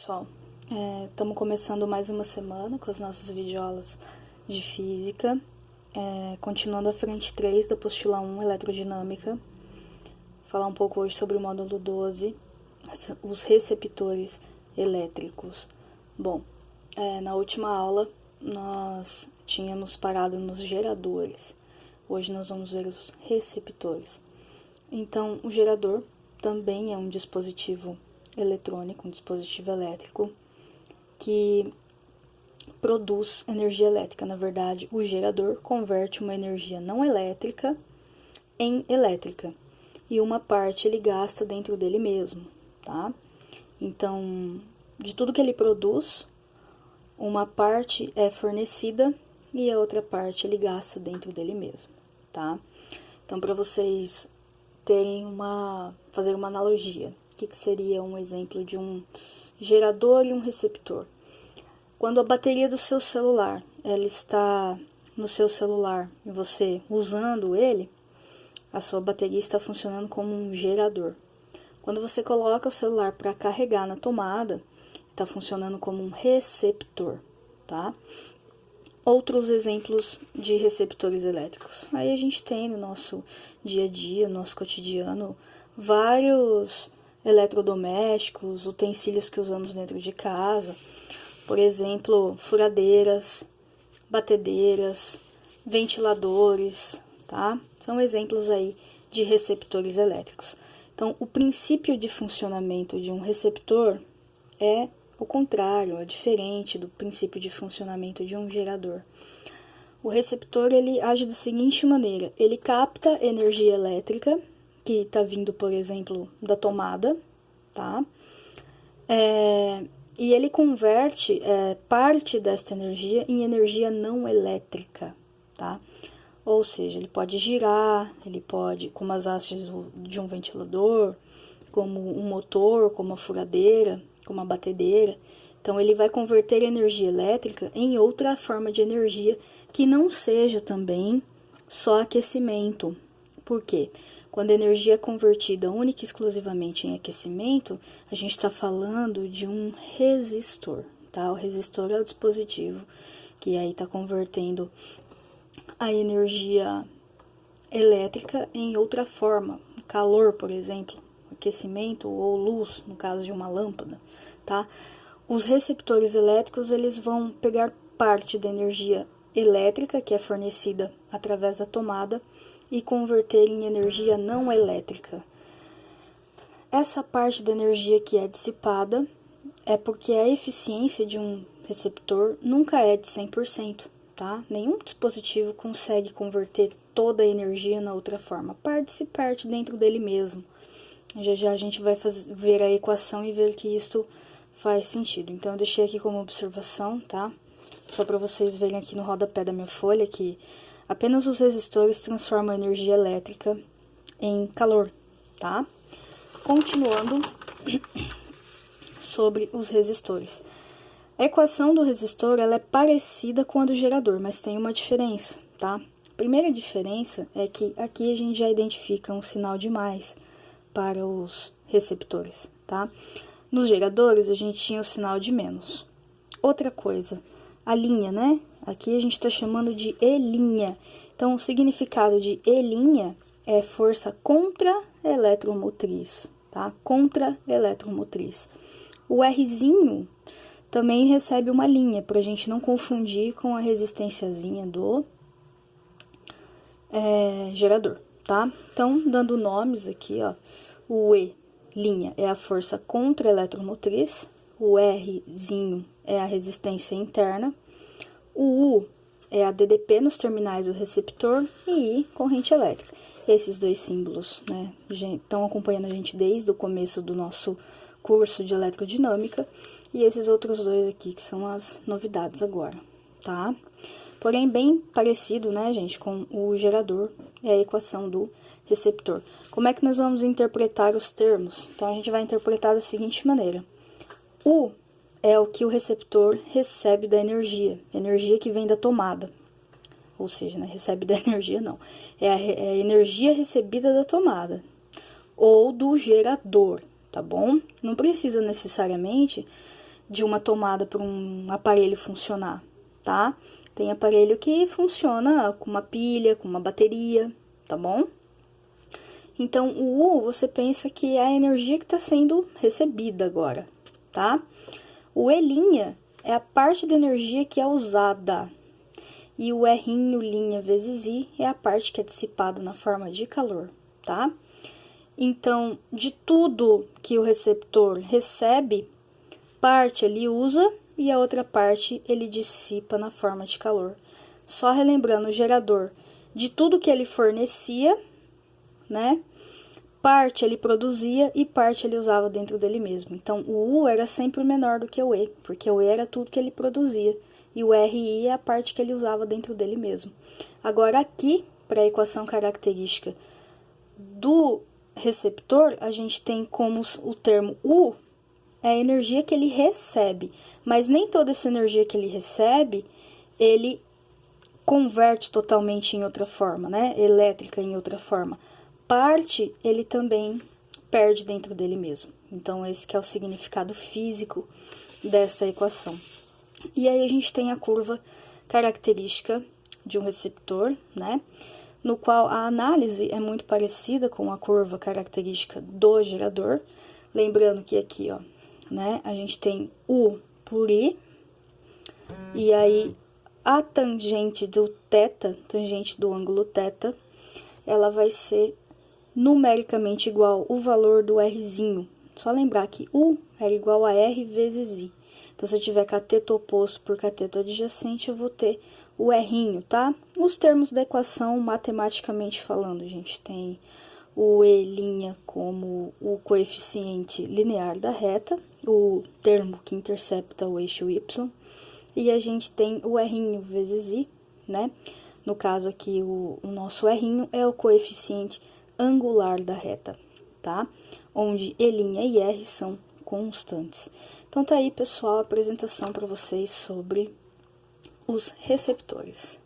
Pessoal, estamos começando mais uma semana com as nossas videoaulas de física, continuando a frente 3 da apostila 1, eletrodinâmica. Falar um pouco hoje sobre o módulo 12, os receptores elétricos. Bom, na última aula nós tínhamos parado nos geradores, hoje nós vamos ver os receptores. Então, o gerador também é um dispositivo eletrônico, um dispositivo elétrico que produz energia elétrica. Na verdade, o gerador converte uma energia não elétrica em elétrica e uma parte ele gasta dentro dele mesmo, tá? Então, de tudo que ele produz, uma parte é fornecida e a outra parte ele gasta dentro dele mesmo, tá? Então, para vocês fazer uma analogia, o que seria um exemplo de um gerador e um receptor? Quando a bateria do seu celular, ela está no seu celular e você usando ele, a sua bateria está funcionando como um gerador. Quando você coloca o celular para carregar na tomada, está funcionando como um receptor, tá? Outros exemplos de receptores elétricos. Aí a gente tem no nosso dia a dia, no nosso cotidiano, vários eletrodomésticos, utensílios que usamos dentro de casa. Por exemplo, furadeiras, batedeiras, ventiladores, tá? São exemplos aí de receptores elétricos. Então, o princípio de funcionamento de um receptor é o contrário, é diferente do princípio de funcionamento de um gerador. O receptor, ele age da seguinte maneira: ele capta energia elétrica, que está vindo, por exemplo, da tomada, tá? E ele converte parte desta energia em energia não elétrica, tá? Ou seja, ele pode girar, ele pode, como as hastes de um ventilador, como um motor, como a furadeira, como a batedeira. Então, ele vai converter energia elétrica em outra forma de energia que não seja também só aquecimento. Por quê? Quando a energia é convertida única e exclusivamente em aquecimento, a gente está falando de um resistor, tá? O resistor é o dispositivo que aí está convertendo a energia elétrica em outra forma. Calor, por exemplo, aquecimento ou luz, no caso de uma lâmpada, tá? Os receptores elétricos, eles vão pegar parte da energia elétrica, que é fornecida através da tomada, e converter em energia não elétrica. Essa parte da energia que é dissipada é porque a eficiência de um receptor nunca é de 100%, tá? Nenhum dispositivo consegue converter toda a energia na outra forma. Parte-se parte dentro dele mesmo. Já a gente vai ver a equação e ver que isso faz sentido. Então, eu deixei aqui como observação, tá? Só para vocês verem aqui no rodapé da minha folha que apenas os resistores transformam a energia elétrica em calor, tá? Continuando sobre os resistores. A equação do resistor, ela é parecida com a do gerador, mas tem uma diferença, tá? A primeira diferença é que aqui a gente já identifica um sinal de mais para os receptores, tá? Nos geradores, a gente tinha o sinal de menos. Outra coisa, a linha, né? Aqui a gente está chamando de E'. Então, o significado de E' é força contra-eletromotriz, tá? Contra-eletromotriz. O Rzinho também recebe uma linha, para a gente não confundir com a resistênciazinha do gerador, tá? Então, dando nomes aqui, ó, o E' é a força contra-eletromotriz, o Rzinho é a resistência interna, o U é a DDP nos terminais do receptor e I, corrente elétrica. Esses dois símbolos, né, estão acompanhando a gente desde o começo do nosso curso de eletrodinâmica, e esses outros dois aqui que são as novidades agora, tá? Porém, bem parecido, né, gente, com o gerador e a equação do receptor. Como é que nós vamos interpretar os termos? Então, a gente vai interpretar da seguinte maneira. U é o que o receptor recebe da energia que vem da tomada. Ou seja, né, recebe da energia não, é a energia recebida da tomada ou do gerador, tá bom? Não precisa necessariamente de uma tomada para um aparelho funcionar, tá? Tem aparelho que funciona com uma pilha, com uma bateria, tá bom? Então, o U, você pensa que é a energia que está sendo recebida agora, tá? O E' é a parte da energia que é usada. E o R' vezes I é a parte que é dissipada na forma de calor, tá? Então, de tudo que o receptor recebe, parte ele usa e a outra parte ele dissipa na forma de calor. Só relembrando, o gerador, de tudo que ele fornecia, né? Parte ele produzia e parte ele usava dentro dele mesmo. Então, o U era sempre menor do que o E, porque o E era tudo que ele produzia. E o RI é a parte que ele usava dentro dele mesmo. Agora, aqui, para a equação característica do receptor, a gente tem como o termo U é a energia que ele recebe. Mas nem toda essa energia que ele recebe, ele converte totalmente em outra forma, né? Elétrica em outra forma. Parte, ele também perde dentro dele mesmo. Então, esse que é o significado físico dessa equação. E aí, a gente tem a curva característica de um receptor, né? No qual a análise é muito parecida com a curva característica do gerador. Lembrando que aqui, ó, né? A gente tem U por I. E aí, a tangente do θ, tangente do ângulo θ, ela vai ser numericamente igual o valor do Rzinho. Só lembrar que U é igual a R vezes I. Então, se eu tiver cateto oposto por cateto adjacente, eu vou ter o R'inho, tá? Os termos da equação, matematicamente falando, a gente tem o E' como o coeficiente linear da reta, o termo que intercepta o eixo Y, e a gente tem o R'inho vezes I, né? No caso aqui, o nosso R'inho é o coeficiente angular da reta, tá? Onde E' e R são constantes. Então, tá aí, pessoal, a apresentação para vocês sobre os receptores.